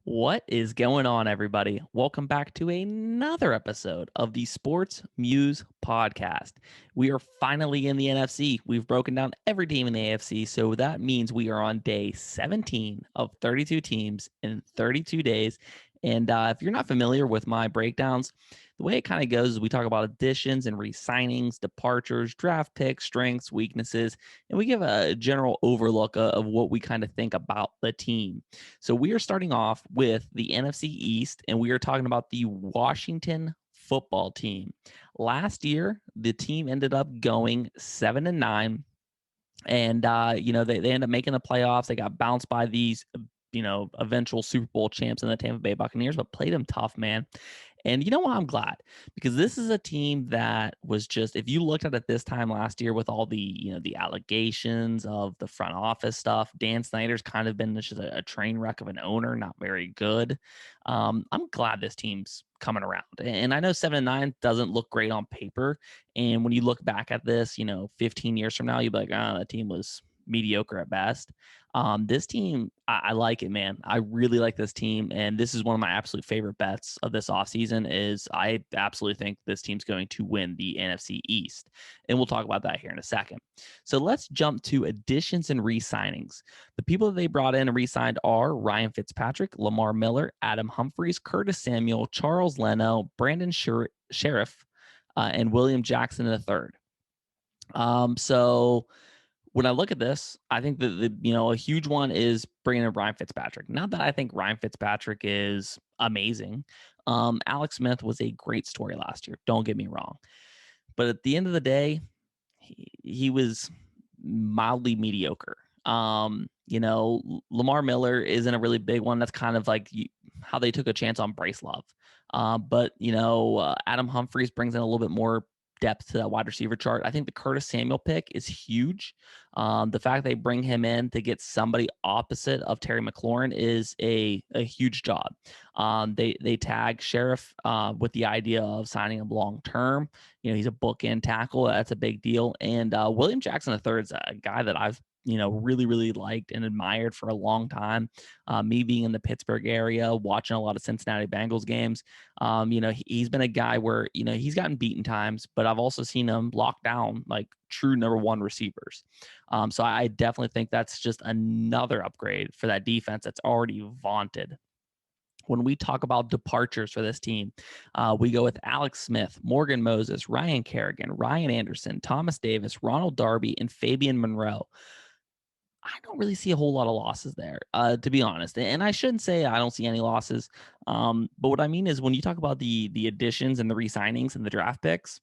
What is going on, everybody? Welcome back to another episode of the Sports Muse podcast. We are finally in the NFC. We've broken down every team in the AFC, so that means we are on day 17 of 32 teams in 32 days. And if you're not familiar with my breakdowns, the way it kind of goes is we talk about additions and re-signings, departures, draft picks, strengths, weaknesses, and we give a general overlook of what we kind of think about the team. So we are starting off with the NFC East, and we are talking about the Washington football team. Last year, the team ended up going 7-9, and they ended up making the playoffs. They got bounced by these eventual Super Bowl champs in the Tampa Bay Buccaneers, but played them tough, man. And you know what? I'm glad because this is a team that was just, if you looked at it this time last year with all the allegations of the front office stuff, Dan Snyder's kind of been just a train wreck of an owner, not very good. I'm glad this team's coming around. And I know 7-9 doesn't look great on paper. And when you look back at this, 15 years from now, you'd be like, that team was mediocre at best. This team, I like it, man. I really like this team, and this is one of my absolute favorite bets of this offseason is I absolutely think this team's going to win the NFC East, and we'll talk about that here in a second. So let's jump to additions and re-signings. The people that they brought in and re-signed are Ryan Fitzpatrick, Lamar Miller, Adam Humphries, Curtis Samuel, Charles Leno, Brandon Sheriff, and William Jackson III. So when I look at this, I think that a huge one is bringing in Ryan Fitzpatrick. Not that I think Ryan Fitzpatrick is amazing. Alex Smith was a great story last year. Don't get me wrong, but at the end of the day, he was mildly mediocre. Lamar Miller isn't a really big one. That's kind of like how they took a chance on Bryce Love. But Adam Humphries brings in a little bit more depth to that wide receiver chart. I think the Curtis Samuel pick is huge. The fact they bring him in to get somebody opposite of Terry McLaurin is a huge job. They tag Sheriff with the idea of signing him long term. He's a bookend tackle. That's a big deal. And William Jackson III is a guy that I've really, really liked and admired for a long time. Me being in the Pittsburgh area, watching a lot of Cincinnati Bengals games, he's been a guy where, he's gotten beaten times, but I've also seen him lock down like true number one receivers. So I definitely think that's just another upgrade for that defense that's already vaunted. When we talk about departures for this team, we go with Alex Smith, Morgan Moses, Ryan Kerrigan, Ryan Anderson, Thomas Davis, Ronald Darby, and Fabian Monroe. I don't really see a whole lot of losses there, to be honest. And I shouldn't say I don't see any losses. But what I mean is when you talk about the additions and the re-signings and the draft picks,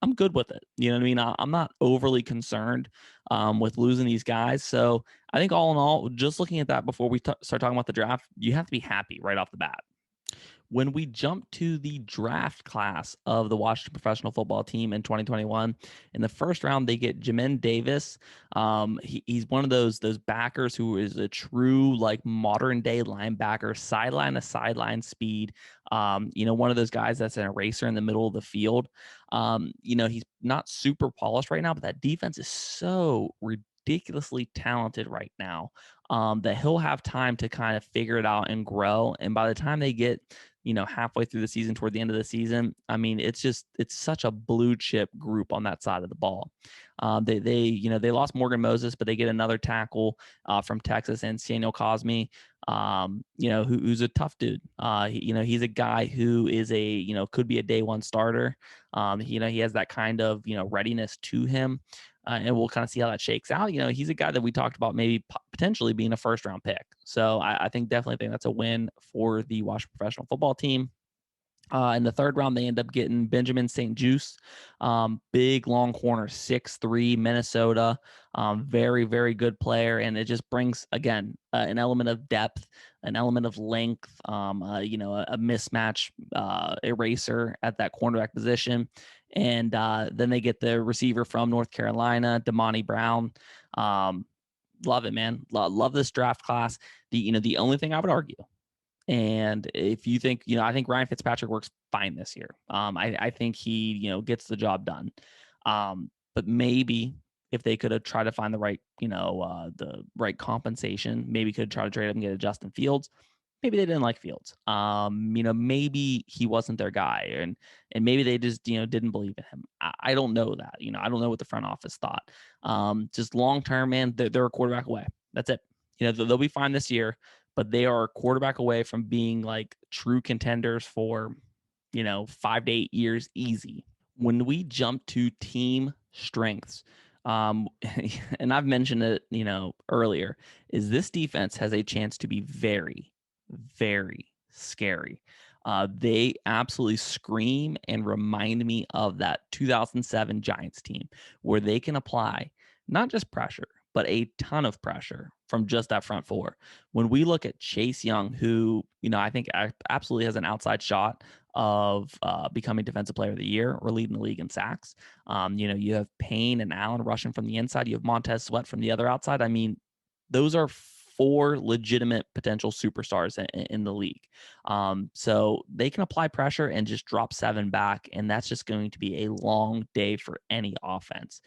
I'm good with it. You know what I mean? I'm not overly concerned with losing these guys. So I think all in all, just looking at that before we start talking about the draft, you have to be happy right off the bat. When we jump to the draft class of the Washington professional football team in 2021, in the first round, they get Jamin Davis. He's one of those backers who is a true like modern day linebacker, sideline to sideline speed. One of those guys that's an eraser in the middle of the field. He's not super polished right now, but that defense is so ridiculously talented right now that he'll have time to kind of figure it out and grow. And by the time they get halfway through the season, toward the end of the season, I mean, it's such a blue chip group on that side of the ball. They lost Morgan Moses, but they get another tackle from Texas and Samuel Cosme, who's a tough dude. He's a guy who is could be a day one starter. He has that kind of, readiness to him. And we'll kind of see how that shakes out. He's a guy that we talked about maybe potentially being a first round pick. So I definitely think that's a win for the Washington professional football team. In the third round, they end up getting Benjamin St. Juice, big long corner, 6'3", Minnesota, very, very good player. And it just brings, again, an element of depth, an element of length, a mismatch eraser at that cornerback position. And then they get the receiver from North Carolina, Damani Brown. Love it, man. Love this draft class. The only thing I would argue, and if you think, I think Ryan Fitzpatrick works fine this year. I think he, gets the job done. But maybe if they could have tried to find the right compensation, maybe could try to trade him and get a Justin Fields. Maybe they didn't like Fields. Maybe he wasn't their guy, and maybe they just didn't believe in him. I don't know that. I don't know what the front office thought. Just long term, man, they're a quarterback away. That's it. They'll be fine this year, but they are a quarterback away from being like true contenders for 5 to 8 years easy. When we jump to team strengths, um, and I've mentioned it, earlier, is this defense has a chance to be very, very scary. They absolutely scream and remind me of that 2007 Giants team where they can apply not just pressure, but a ton of pressure from just that front four. When we look at Chase Young, who, I think absolutely has an outside shot of becoming Defensive Player of the Year or leading the league in sacks. You have Payne and Allen rushing from the inside. You have Montez Sweat from the other outside. I mean, those are four legitimate potential superstars in the league. So they can apply pressure and just drop seven back, and that's just going to be a long day for any offense.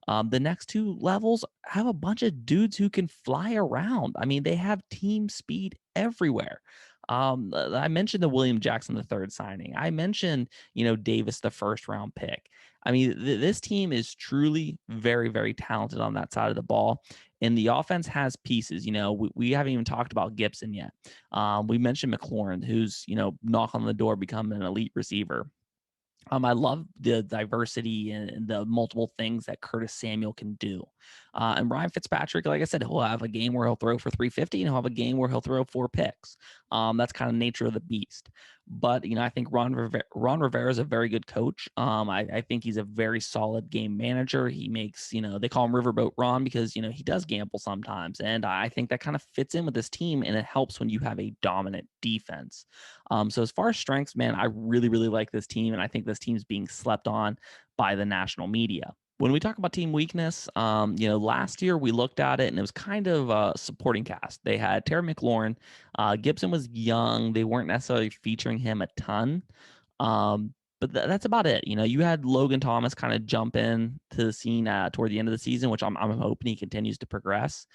The next two levels have a bunch of dudes who can fly around. I mean, they have team speed everywhere. I mentioned the William Jackson the third signing. I mentioned, Davis the first round pick. I mean, this team is truly very, very talented on that side of the ball. And the offense has pieces. We haven't even talked about Gibson yet. We mentioned McLaurin, who's, knock on the door, become an elite receiver. I love the diversity and the multiple things that Curtis Samuel can do. And Ryan Fitzpatrick, like I said, he'll have a game where he'll throw for 350 and he'll have a game where he'll throw 4 picks. That's kind of nature of the beast. But, I think Ron Rivera is a very good coach. I think he's a very solid game manager. He makes, they call him Riverboat Ron because, he does gamble sometimes. And I think that kind of fits in with this team and it helps when you have a dominant defense. So as far as strengths, man, I really, really like this team, and I think this team's being slept on by the national media. When we talk about team weakness, last year we looked at it and it was kind of a supporting cast. They had Terry McLaurin. Gibson was young. They weren't necessarily featuring him a ton. But that's about it. You had Logan Thomas kind of jump in to the scene toward the end of the season, which I'm hoping he continues to progress.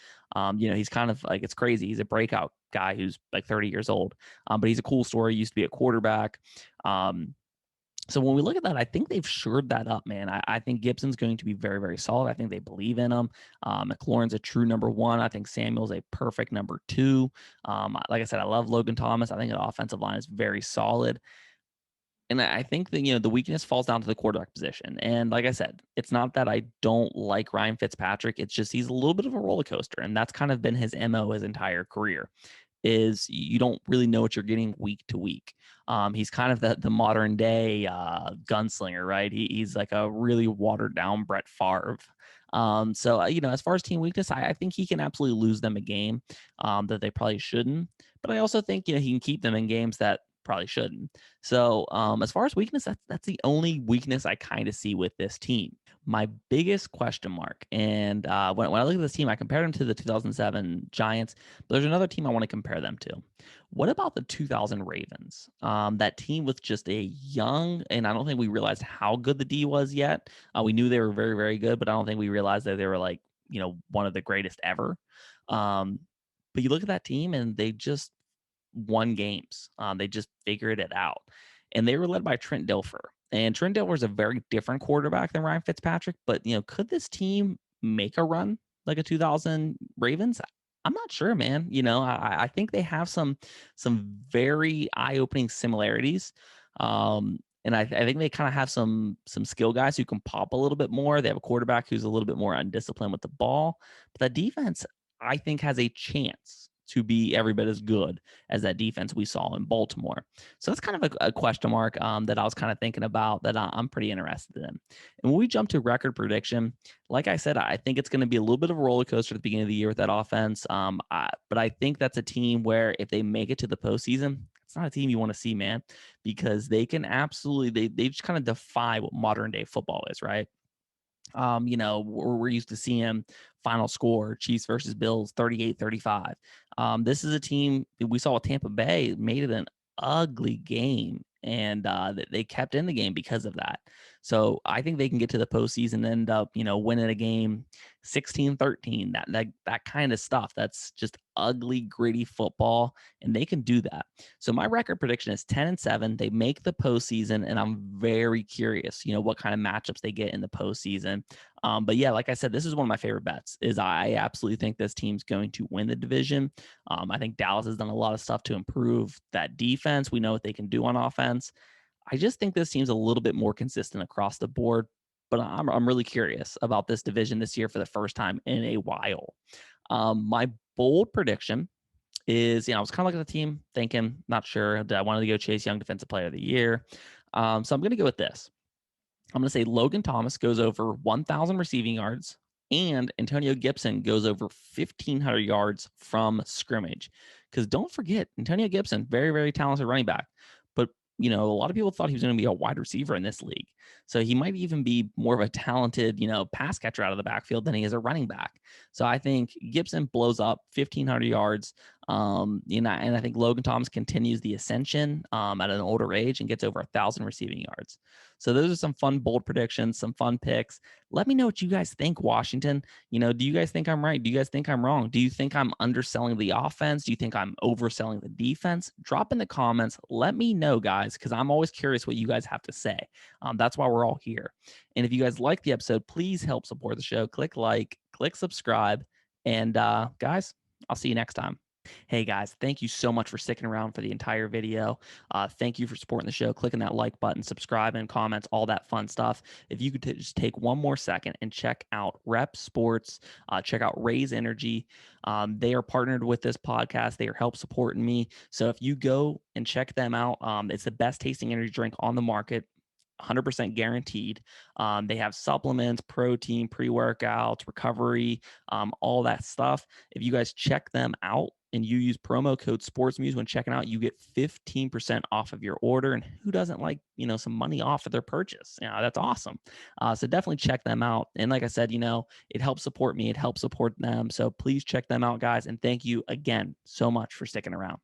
He's kind of like, it's crazy. He's a breakout guy who's like 30 years old, but he's a cool story. He used to be a quarterback. So when we look at that, I think they've shored that up, man. I think Gibson's going to be very, very solid. I think they believe in him. McLaurin's a true number one. I think Samuel's a perfect number two. Like I said, I love Logan Thomas. I think the offensive line is very solid. And I think that, the weakness falls down to the quarterback position. And like I said, it's not that I don't like Ryan Fitzpatrick. It's just he's a little bit of a roller coaster. And that's kind of been his MO his entire career, is you don't really know what you're getting week to week. He's kind of the modern day gunslinger, right? He's like a really watered down Brett Favre. So as far as team weakness, I think he can absolutely lose them a game that they probably shouldn't. But I also think he can keep them in games that probably shouldn't. So as far as weakness, that's the only weakness I kind of see with this team. My biggest question mark, and when I look at this team, I compared them to the 2007 Giants, but there's another team I want to compare them to. What about the 2000 Ravens? That team with just a young, and I don't think we realized how good the D was yet. We knew they were very, very good, but I don't think we realized that they were like, one of the greatest ever. But you look at that team and they just won games. They just figured it out. And they were led by Trent Dilfer. And Trent Dilfer is a very different quarterback than Ryan Fitzpatrick. But, could this team make a run like a 2000 Ravens? I'm not sure, man. I think they have some very eye-opening similarities. And I think they kind of have some skill guys who can pop a little bit more. They have a quarterback who's a little bit more undisciplined with the ball. But that defense, I think, has a chance to be every bit as good as that defense we saw in Baltimore. So that's kind of a question mark that I was kind of thinking about that I'm pretty interested in. And when we jump to record prediction, like I said, I think it's going to be a little bit of a roller coaster at the beginning of the year with that offense. But I think that's a team where if they make it to the postseason, it's not a team you want to see, man, because they can absolutely, they just kind of defy what modern day football is, right? We're used to seeing final score Chiefs versus Bills 38-35. This is a team we saw with Tampa Bay made it an ugly game, and they kept in the game because of that. So I think they can get to the postseason and end up, winning a game 16-13, that kind of stuff. That's just ugly, gritty football, and they can do that. So my record prediction is 10-7. They make the postseason, and I'm very curious, what kind of matchups they get in the postseason. But yeah, like I said, this is one of my favorite bets. Is I absolutely think this team's going to win the division. I think Dallas has done a lot of stuff to improve that defense. We know what they can do on offense. I just think this team's a little bit more consistent across the board. But I'm really curious about this division this year for the first time in a while. My bold prediction is, I was kind of looking at the team, thinking, not sure that I wanted to go Chase Young Defensive Player of the Year. So I'm going to go with this. I'm going to say Logan Thomas goes over 1,000 receiving yards and Antonio Gibson goes over 1,500 yards from scrimmage. Because don't forget, Antonio Gibson, very, very talented running back. But, a lot of people thought he was going to be a wide receiver in this league. So he might even be more of a talented, pass catcher out of the backfield than he is a running back. So I think Gibson blows up 1,500 yards. And I think Logan Thomas continues the ascension at an older age and gets over 1,000 receiving yards. So those are some fun, bold predictions, some fun picks. Let me know what you guys think, Washington. Do you guys think I'm right? Do you guys think I'm wrong? Do you think I'm underselling the offense? Do you think I'm overselling the defense? Drop in the comments. Let me know, guys, because I'm always curious what you guys have to say. That's why we're all here. And if you guys like the episode, please help support the show. Click like, click subscribe. And guys, I'll see you next time. Hey guys, thank you so much for sticking around for the entire video. Thank you for supporting the show, clicking that like button, subscribing, comments, all that fun stuff. If you could just take one more second and check out Rep Sports, check out Raise Energy. They are partnered with this podcast. They are help supporting me. So if you go and check them out, it's the best tasting energy drink on the market. 100% guaranteed. They have supplements, protein, pre-workouts, recovery, all that stuff. If you guys check them out and you use promo code SportsMuse when checking out, you get 15% off of your order. And who doesn't like, some money off of their purchase? That's awesome. So definitely check them out. And like I said, it helps support me. It helps support them. So please check them out, guys. And thank you again so much for sticking around.